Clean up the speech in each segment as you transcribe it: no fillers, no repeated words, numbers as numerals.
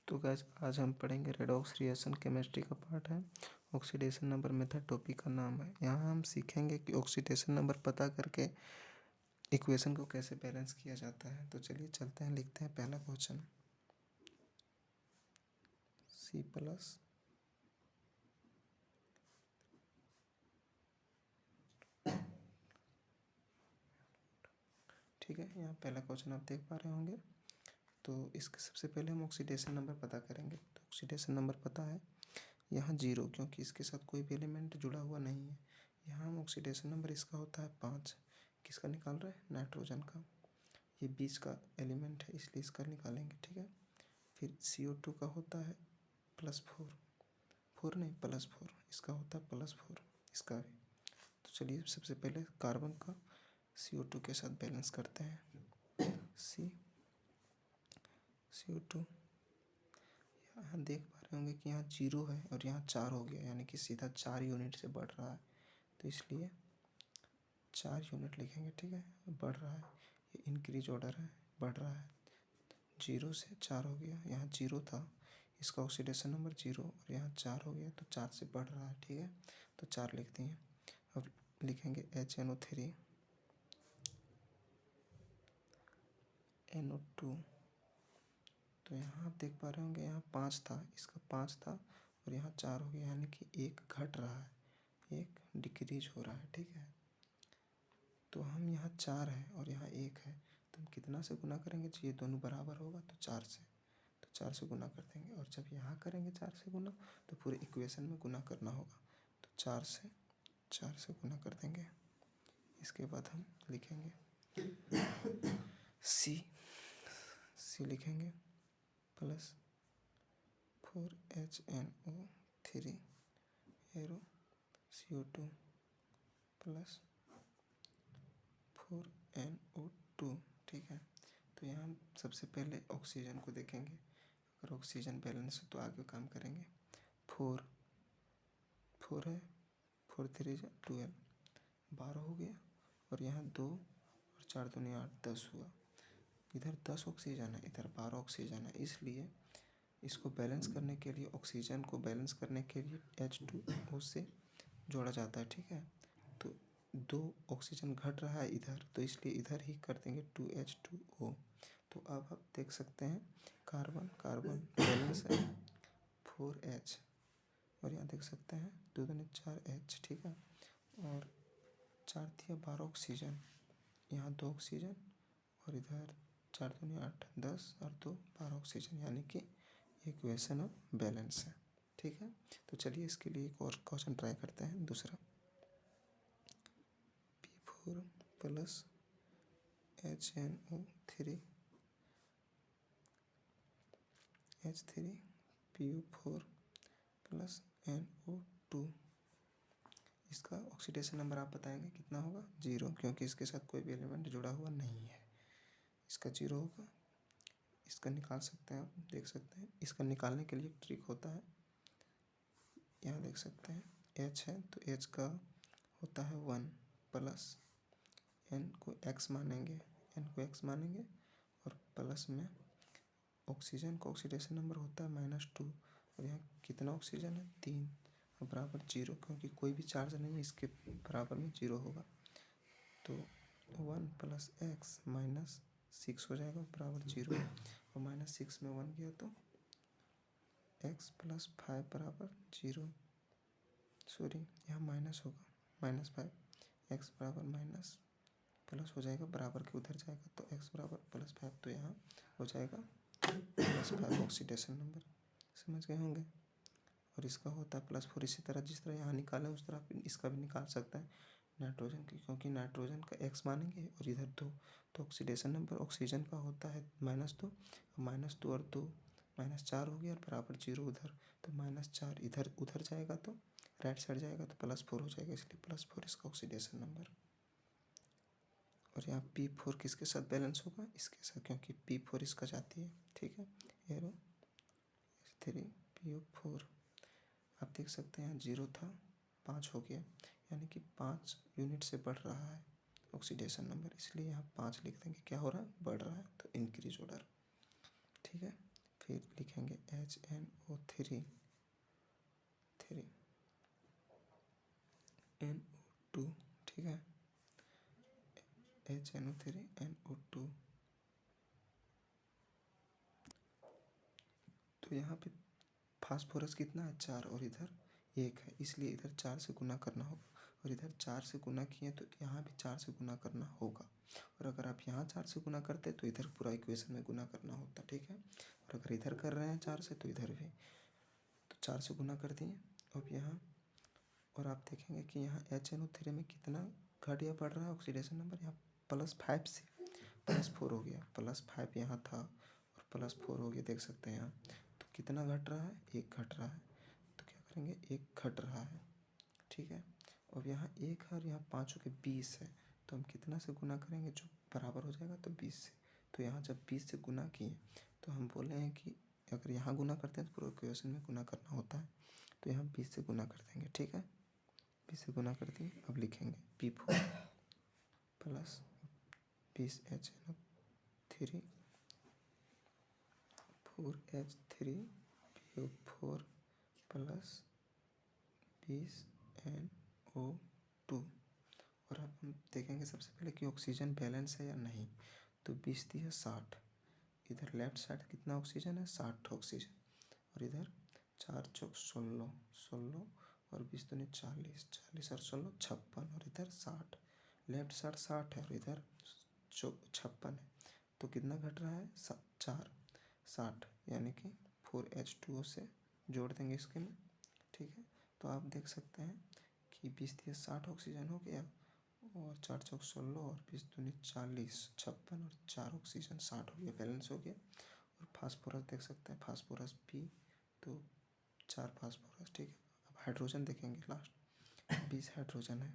तो गाइस आज हम पढ़ेंगे रेडॉक्स रिएक्शन केमिस्ट्री का पार्ट है। ऑक्सीडेशन नंबर मेथड टॉपिक का नाम है। यहाँ हम सीखेंगे कि ऑक्सीडेशन नंबर पता करके इक्वेशन को कैसे बैलेंस किया जाता है। तो चलिए चलते हैं, लिखते हैं पहला क्वेश्चन। C प्लस ठीक है, यहाँ पहला क्वेश्चन आप देख पा रहे होंगे। तो इसके सबसे पहले हम ऑक्सीडेशन नंबर पता करेंगे। तो ऑक्सीडेशन नंबर पता है यहाँ 0, क्योंकि इसके साथ कोई भी एलिमेंट जुड़ा हुआ नहीं है। यहाँ हम ऑक्सीडेशन नंबर इसका होता है 5। किसका निकाल रहे हैं? नाइट्रोजन का। ये बीच का एलिमेंट है इसलिए इसका निकालेंगे, ठीक है। फिर CO2 का होता है +4 नहीं +4, इसका होता है +4 इसका भी। तो चलिए सबसे पहले कार्बन का CO2 के साथ बैलेंस करते हैं। CO2 यहाँ देख पा रहे होंगे कि यहाँ 0 है और यहाँ 4 हो गया, यानी कि सीधा 4 यूनिट से बढ़ रहा है। तो इसलिए 4 यूनिट लिखेंगे, ठीक है। बढ़ रहा है, ये इंक्रीज ऑर्डर है, बढ़ रहा है। 0 से 4 हो गया, यहाँ 0 था, इसका ऑक्सीडेशन नंबर 0 और यहाँ 4 हो गया, तो 4 से बढ़ रहा है, ठीक है। तो 4 लिखते हैं। अब लिखेंगे HNO3 NO2। तो यहाँ आप देख पा रहे होंगे यहाँ 5 था, इसका 5 था और यहाँ 4 हो गया, यानी कि 1 घट रहा है, 1 डिक्रीज हो रहा है, ठीक है। तो हम यहाँ 4 है और यहाँ 1 है, तो हम कितना से गुना करेंगे? ये दोनों बराबर होगा तो 4 से, तो 4 से गुना कर देंगे। और जब यहाँ करेंगे 4 से गुना तो पूरे इक्वेशन में गुना करना होगा, तो 4 से गुना कर देंगे। इसके बाद हम लिखेंगे C लिखेंगे +4HNO3 एरो CO2 +4NO2, ठीक है। तो यहाँ हम सबसे पहले ऑक्सीजन को देखेंगे। अगर ऑक्सीजन बैलेंस है तो आगे काम करेंगे। 4 है, 4 3 12, 12 हो गया और यहाँ 2 और 4 दूनी 8, 10 हुआ। इधर 10 ऑक्सीजन है, इधर 12 ऑक्सीजन है, इसलिए इसको बैलेंस करने के लिए, ऑक्सीजन को बैलेंस करने के लिए H2O से जोड़ा जाता है, ठीक है। तो 2 ऑक्सीजन घट रहा है इधर, तो इसलिए इधर ही कर देंगे 2H2O। तो अब आप देख सकते हैं कार्बन बैलेंस है 4H और यहाँ देख सकते हैं 2 दूनी 4H, ठीक है। और 4 दिया 12 ऑक्सीजन, यहाँ 2 ऑक्सीजन और इधर 4 दूनी 8, 10 और 2 12 ऑक्सीजन, यानी कि इक्वेशन ऑफ बैलेंस है, ठीक है। तो चलिए इसके लिए एक और क्वेश्चन ट्राई करते हैं, दूसरा। P4 + HNO3 H3PO4 + NO2। इसका ऑक्सीडेशन नंबर आप बताएंगे कितना होगा? 0, क्योंकि इसके साथ कोई भी एलिमेंट जुड़ा हुआ नहीं है, इसका 0 होगा। इसका निकाल सकते हैं, आप देख सकते हैं। इसका निकालने के लिए ट्रिक होता है, यहाँ देख सकते हैं H है तो H का होता है 1 प्लस N को X मानेंगे, और प्लस में ऑक्सीजन का ऑक्सीडेशन नंबर होता है -2 और यहाँ कितना ऑक्सीजन है? 3 और बराबर 0, क्योंकि कोई भी चार्ज नहीं है, इसके बराबर में 0 होगा। तो 1 + X -6 हो जाएगा बराबर 0 और -6 में 1 गया तो X + 5 बराबर 0, सॉरी यहाँ माइनस होगा, -5, X बराबर माइनस प्लस हो जाएगा, बराबर के उधर जाएगा तो X बराबर +5, तो यहाँ हो जाएगा +5 ऑक्सीडेशन नंबर, समझ गए होंगे। और इसका होता है +4। इसी तरह जिस तरह यहाँ निकालें उस तरह इसका भी निकाल सकता है नाइट्रोजन की, क्योंकि नाइट्रोजन का X मानेंगे और इधर 2, तो ऑक्सीडेशन नंबर ऑक्सीजन का होता है -2, -2 और 2 -4 हो गया और बराबर 0 उधर, तो -4 इधर उधर जाएगा तो राइट साइड जाएगा तो +4 हो जाएगा, इसलिए +4 इसका ऑक्सीडेशन नंबर। और यहाँ P4 किसके साथ बैलेंस होगा? इसके साथ, क्योंकि P4 इसका जाती है, ठीक है। एरो H3PO4 आप देख सकते हैं यहाँ 0 था, 5 हो गया, यानी कि 5 यूनिट से बढ़ रहा है ऑक्सीडेशन नंबर, इसलिए यहाँ 5 लिख देंगे। क्या हो रहा है? बढ़ रहा है, तो इंक्रीज ऑर्डर, ठीक है। फिर लिखेंगे HNO3 NO2, ठीक है, HNO3 NO2। तो यहाँ पे फास्फोरस कितना है 4 और इधर 1 है, इसलिए इधर 4 से गुना करना होगा, और इधर 4 से गुना किए तो यहाँ भी 4 से गुना करना होगा। और अगर आप यहाँ 4 से गुना करते तो इधर पूरा इक्वेशन में गुना करना होता, ठीक है। और अगर इधर कर रहे हैं 4 से तो इधर भी तो 4 से गुना कर दिए। अब यहाँ और आप देखेंगे कि यहाँ HNO3 में कितना घट या बढ़ रहा है ऑक्सीडेशन नंबर, यहाँ +5 से +4 हो गया, +5 यहाँ था और +4 हो गया, देख सकते हैं यहाँ। तो कितना घट रहा है, 1 घट रहा है, तो क्या करेंगे 1 घट रहा है, ठीक है। और यहाँ 1 है और यहाँ 5 हो के 20 है, तो हम कितना से गुना करेंगे जो बराबर हो जाएगा, तो 20 से। तो यहाँ जब 20 से गुना किए तो हम बोले हैं कि अगर यहाँ गुना करते हैं तो पूरे इक्वेशन में गुना करना होता है, तो यहाँ 20 से गुना कर देंगे, ठीक है। 20 से गुना कर दिए। अब लिखेंगे P4 plus 20 HNO3 4H3 PO4 plus 20 NO2। और अब हम देखेंगे सबसे पहले कि ऑक्सीजन बैलेंस है या नहीं। तो 20 दिया 60, इधर लेफ्ट साइड कितना ऑक्सीजन है 60 ऑक्सीजन, और इधर 4 चौक 16 16 और 20 दूनी 40 40 और 16 56, और इधर 60, लेफ्ट साइड 60 है और इधर 56 है, तो कितना घट रहा है 4 60, यानी कि 4H2O से जोड़ देंगे इसके में, ठीक है। तो आप देख सकते हैं कि 20 दिया 60 ऑक्सीजन हो गया, और 4 चौक 16 और 20 दूनी 40 56 और 4 ऑक्सीजन 60 हो गया, बैलेंस हो गया। और फास्फोरस देख सकते हैं, फास्फोरस P, तो 4 फास्फोरस, ठीक है। अब हाइड्रोजन देखेंगे लास्ट 20 हाइड्रोजन है,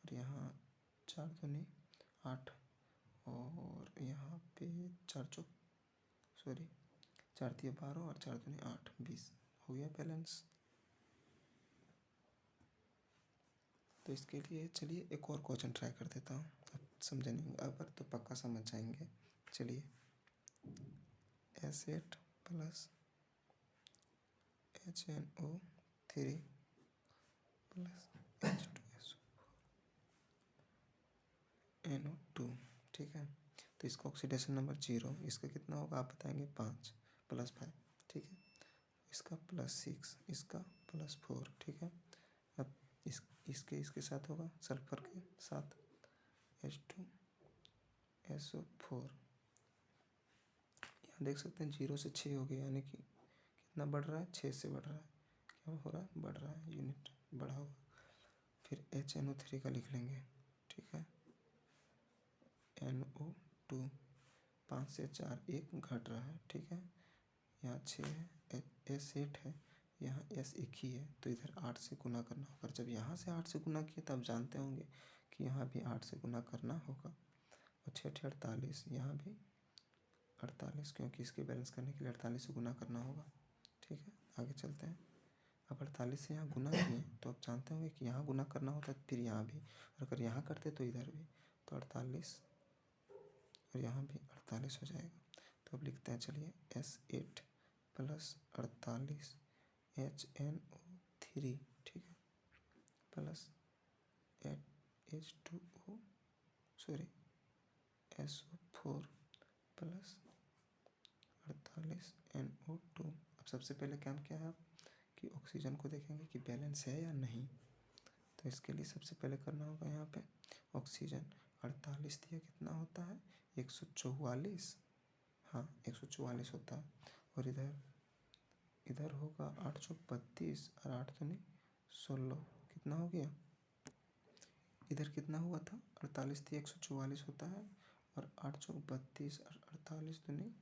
और यहाँ 4 दूनी 8 और यहाँ पे 4 दिया 12 और 4 दूनी 8 20 हो गया बैलेंस। तो इसके लिए चलिए एक और क्वेश्चन ट्राई कर देता हूँ, अब समझे नहीं, अब तो पक्का समझ जाएंगे। चलिए S8 plus HNO3 plus H2SO4 NO2, ठीक है। तो इसका ऑक्सीडेशन नंबर 0, इसका कितना होगा आप बताएंगे 5 +5, ठीक है। इसका +6, इसका +4, ठीक है। अब इसके साथ होगा सल्फर के साथ H2SO4, यहाँ देख सकते हैं 0 से 6 हो गया, यानी कि कितना बढ़ रहा है 6 से बढ़ रहा है, क्या हो रहा है बढ़ रहा है, यूनिट बढ़ा होगा। फिर HNO3 का लिख लेंगे, ठीक है, NO2 5 से 4 1 घट रहा है, ठीक है। यहाँ 6 है, S8 है, यहाँ S एक ही है, तो इधर 8 से गुना करना होगा। जब यहाँ से 8 से गुना किए तब जानते होंगे कि यहाँ भी 8 से गुना करना होगा। और 6 48, यहाँ भी 48, क्योंकि इसके बैलेंस करने के लिए 48 से गुना करना होगा, ठीक है। आगे चलते हैं। अब 48 से यहाँ गुना किए तो आप जानते होंगे कि यहाँ गुना करना होता है, फिर यहाँ भी, और अगर यहाँ करते तो इधर भी, तो 48 और यहाँ भी 48 हो जाएगा। तो अब लिखते हैं, चलिए S8 प्लस 48 HNO3, ठीक है, plus H2O SO4 plus 48 NO2। अब सबसे पहले काम क्या है आप कि ऑक्सीजन को देखेंगे कि बैलेंस है या नहीं। तो इसके लिए सबसे पहले करना होगा यहाँ पे ऑक्सीजन 48 दिया कितना होता है 144, हाँ 144 होता है। और इधर होगा 8 चौक 32 और 8 दूनी 16, कितना हो गया, इधर कितना हुआ था 48 थी 144 होता है, और 8 चौक 32 और 48 दूनी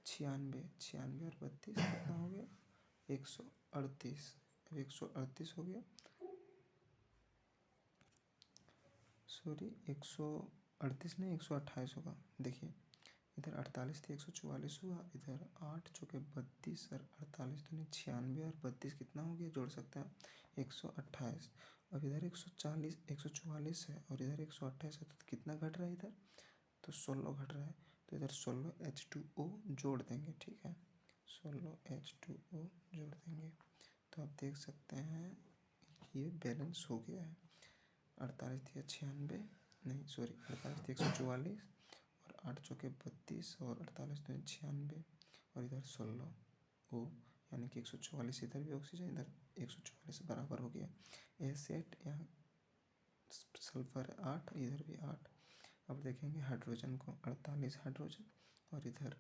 96, 96 और 32 कितना हो गया 138, अब 138 हो गया, सॉरी 138 नहीं 128 होगा। देखिए इधर 48 थी 144 हुआ, इधर 8 चौके 32 और 48 दूनी 96 और 32 कितना हो गया, जोड़ सकते हैं 128। अब इधर 144 है और इधर 128 है, तो कितना घट रहा है इधर, तो 16 घट रहा है। तो इधर 16 H2O जोड़ देंगे, ठीक है, 16 H2O जोड़ देंगे तो आप देख सकते हैं ये बैलेंस हो गया है। 48×96 नहीं सॉरी 48×144 और 8×4 = 32 और 48×96 और इधर 16 O यानी कि 144 इधर भी ऑक्सीजन इधर 144 बराबर हो गया। एस8 यहाँ सल्फर 8 इधर भी 8। अब देखेंगे हाइड्रोजन को 48 हाइड्रोजन और इधर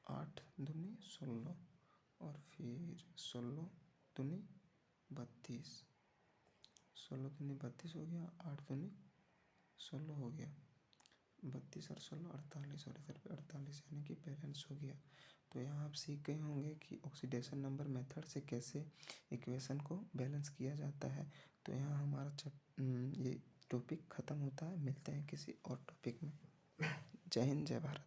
8 दूनी 16 और फिर 16 दूनी 32, 16 दूनी 32 हो गया, 8 दूनी 16 हो गया, 32 और 16 48 और इधर पे 48 यानी कि बैलेंस हो गया। तो यहाँ आप सीख गए होंगे कि ऑक्सीडेशन नंबर मेथड से कैसे इक्वेशन को बैलेंस किया जाता है। तो यहाँ हमारा ये टॉपिक ख़त्म होता है। मिलते हैं किसी और टॉपिक में। जय हिंद जय भारत।